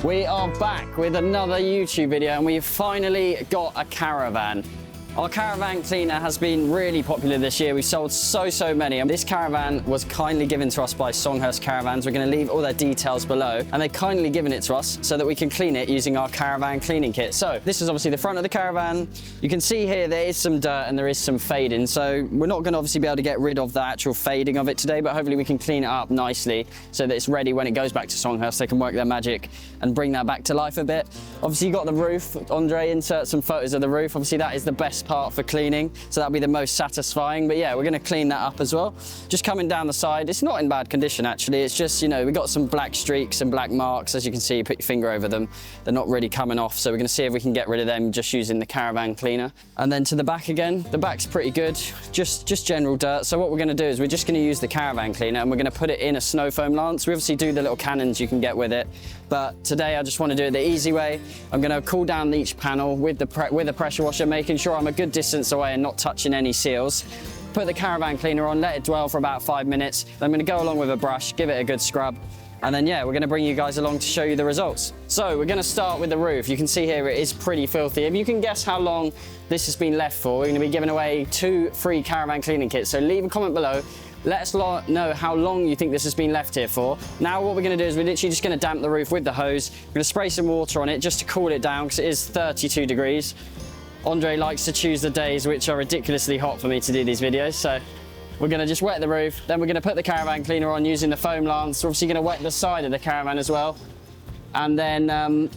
We are back with another YouTube video and we've finally got a caravan. Our caravan cleaner has been really popular this year. We've sold so many, and this caravan was kindly given to us by Songhurst Caravans. We're going to leave all their details below, and they've kindly given it to us so that we can clean it using our caravan cleaning kit. So this is obviously the front of the caravan. You can see here there is some dirt and there is some fading, so we're not going to obviously be able to get rid of the actual fading of it today, but hopefully we can clean it up nicely so that it's ready when it goes back to Songhurst. They can work their magic and bring that back to life a bit. Obviously you got the roof. Andre, insert some photos of the roof. Obviously that is the best part for cleaning, so that'll be the most satisfying. But yeah, we're going to clean that up as well. Just coming down the side, it's not in bad condition actually. It's just, you know, we got some black streaks and black marks. As you can see, you put your finger over them, they're not really coming off, so we're going to see if we can get rid of them just using the caravan cleaner. And then to the back again, the back's pretty good, just general dirt. So what we're going to do is we're just going to use the caravan cleaner and we're going to put it in a snow foam lance. We obviously do the little cannons you can get with it, but today I just want to do it the easy way. I'm going to cool down each panel with the pressure washer, making sure I'm a good distance away and not touching any seals. Put the caravan cleaner on, let it dwell for about 5 minutes. Then I'm going to go along with a brush, give it a good scrub, and then yeah, we're going to bring you guys along to show you the results. So we're going to start with the roof. You can see here it is pretty filthy. If you can guess how long this has been left for, we're going to be giving away 2 free caravan cleaning kits. So leave a comment below. Let us know how long you think this has been left here for. Now what we're going to do is we're literally just going to damp the roof with the hose. We're going to spray some water on it just to cool it down because it is 32 degrees. Andre likes to choose the days which are ridiculously hot for me to do these videos, so we're going to just wet the roof. Then we're going to put the caravan cleaner on using the foam lance. We're obviously going to wet the side of the caravan as well. And then,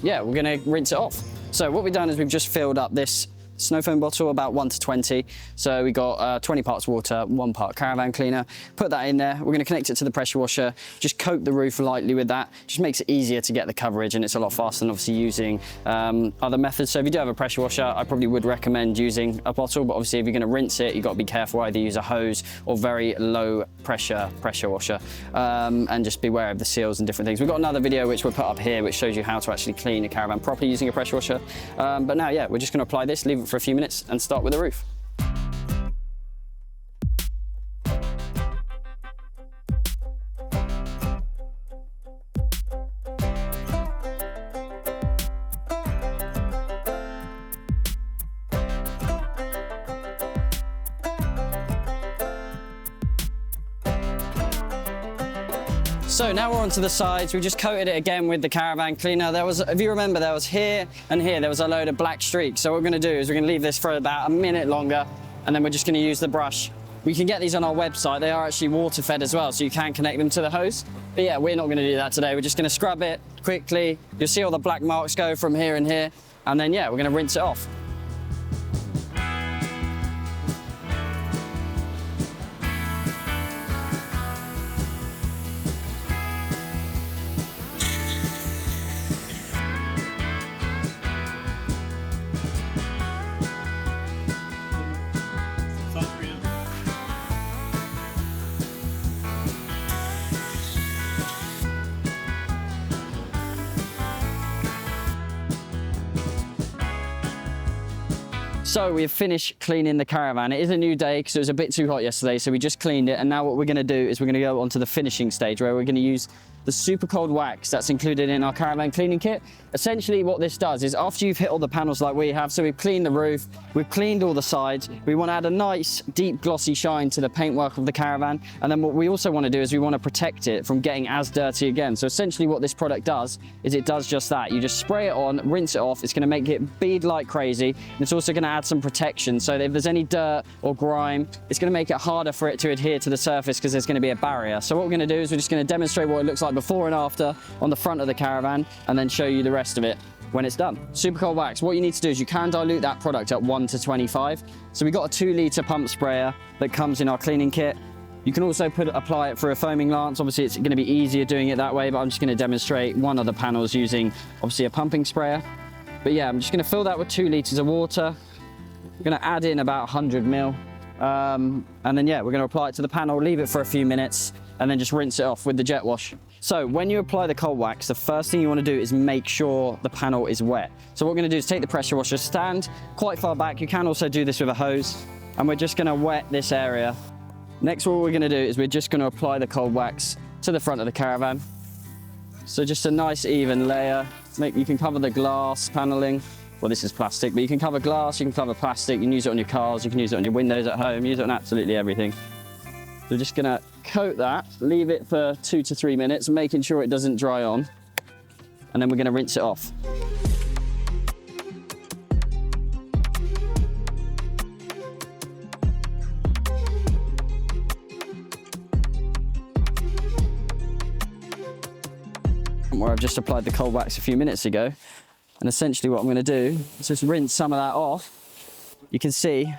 yeah, we're going to rinse it off. So what we've done is we've just filled up this snow foam bottle about 1 to 20. So we got 20 parts water, 1 part caravan cleaner. Put that in there. We're going to connect it to the pressure washer. Just coat the roof lightly with that. Just makes it easier to get the coverage, and it's a lot faster than obviously using other methods. So if you do have a pressure washer, I probably would recommend using a bottle, but obviously if you're going to rinse it, you've got to be careful. Either use a hose or very low pressure washer, and just beware of the seals and different things. We've got another video which we'll put up here which shows you how to actually clean a caravan properly using a pressure washer. But now, yeah, we're just going to apply this, leave it for a few minutes and start with the roof. So now we're onto the sides. We just coated it again with the caravan cleaner. There was, if you remember, there was here and here, there was a load of black streaks. So what we're gonna do is we're gonna leave this for about a minute longer, and then we're just gonna use the brush. We can get these on our website. They are actually water fed as well, so you can connect them to the hose. But yeah, we're not gonna do that today. We're just gonna scrub it quickly. You'll see all the black marks go from here and here. And then yeah, we're gonna rinse it off. So we've finished cleaning the caravan. It is a new day because it was a bit too hot yesterday, so we just cleaned it. And now what we're going to do is we're going to go on to the finishing stage where we're going to use the super cold wax that's included in our caravan cleaning kit. Essentially what this does is after you've hit all the panels like we have, so we've cleaned the roof, we've cleaned all the sides, we want to add a nice deep glossy shine to the paintwork of the caravan. And then what we also want to do is we want to protect it from getting as dirty again. So essentially what this product does is it does just that. You just spray it on, rinse it off. It's going to make it bead like crazy. And it's also going to add some protection. So if there's any dirt or grime, it's going to make it harder for it to adhere to the surface because there's going to be a barrier. So what we're going to do is we're just going to demonstrate what it looks like before and after on the front of the caravan, and then show you the rest of it when it's done. Super cold wax, what you need to do is you can dilute that product at 1 to 25. So we've got a 2-litre pump sprayer that comes in our cleaning kit. You can also apply it for a foaming lance. Obviously it's going to be easier doing it that way, but I'm just going to demonstrate one of the panels using obviously a pumping sprayer. But yeah, I'm just going to fill that with 2 litres of water. We're going to add in about 100 ml. And then yeah, we're going to apply it to the panel, leave it for a few minutes, and then just rinse it off with the jet wash. So when you apply the cold wax, the first thing you want to do is make sure the panel is wet. So what we're going to do is take the pressure washer, stand quite far back. You can also do this with a hose, and we're just going to wet this area. Next, what we're going to do is we're just going to apply the cold wax to the front of the caravan. So just a nice even layer You can cover the glass paneling. Well, this is plastic, but you can cover glass, you can cover plastic, you can use it on your cars, you can use it on your windows at home, use it on absolutely everything. So we're just gonna coat that, leave it for 2 to 3 minutes, making sure it doesn't dry on, and then we're gonna rinse it off. Where I've just applied the cold wax a few minutes ago. And essentially what I'm gonna do is just rinse some of that off. You can see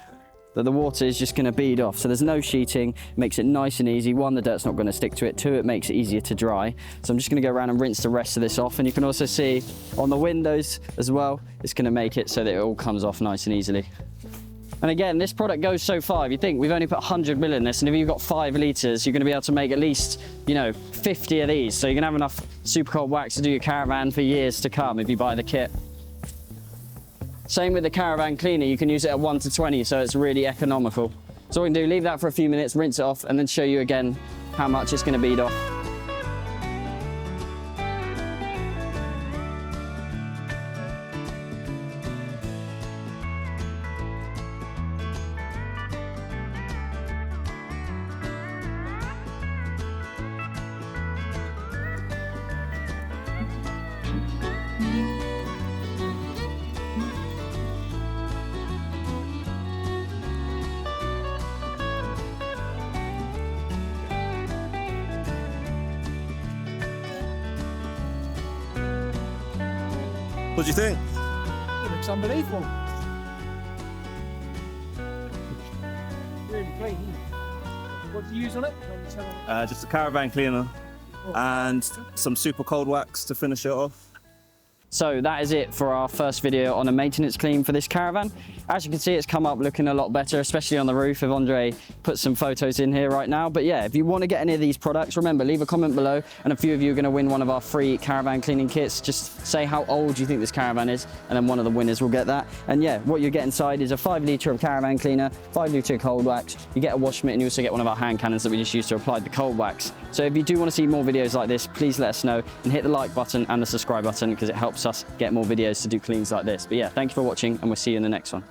that the water is just gonna bead off. So there's no sheeting, makes it nice and easy. One, the dirt's not gonna stick to it. Two, it makes it easier to dry. So I'm just gonna go around and rinse the rest of this off. And you can also see on the windows as well, it's gonna make it so that it all comes off nice and easily. And again, this product goes so far. If you think we've only put 100 ml in this, and if you've got 5 litres, you're gonna be able to make at least, 50 of these. So you're gonna have enough super cold wax to do your caravan for years to come if you buy the kit. Same with the caravan cleaner, you can use it at 1 to 20, so it's really economical. So what we can do, leave that for a few minutes, rinse it off, and then show you again how much it's gonna bead off. What do you think? It looks unbelievable. Really clean. What do you use on it? Just a caravan cleaner and some super cold wax to finish it off. So that is it for our first video on a maintenance clean for this caravan. As you can see, it's come up looking a lot better, especially on the roof. If Andre put some photos in here right now. But yeah, if you want to get any of these products, remember, leave a comment below, and a few of you are going to win one of our free caravan cleaning kits. Just say how old you think this caravan is, and then one of the winners will get that. And yeah, what you get inside is a 5 litre of caravan cleaner, 5 litre of cold wax. You get a wash mitt, and you also get one of our hand cannons that we just use to apply the cold wax. So if you do want to see more videos like this, please let us know, and hit the like button and the subscribe button, because it helps us get more videos to do cleans like this. But yeah, thank you for watching, and we'll see you in the next one.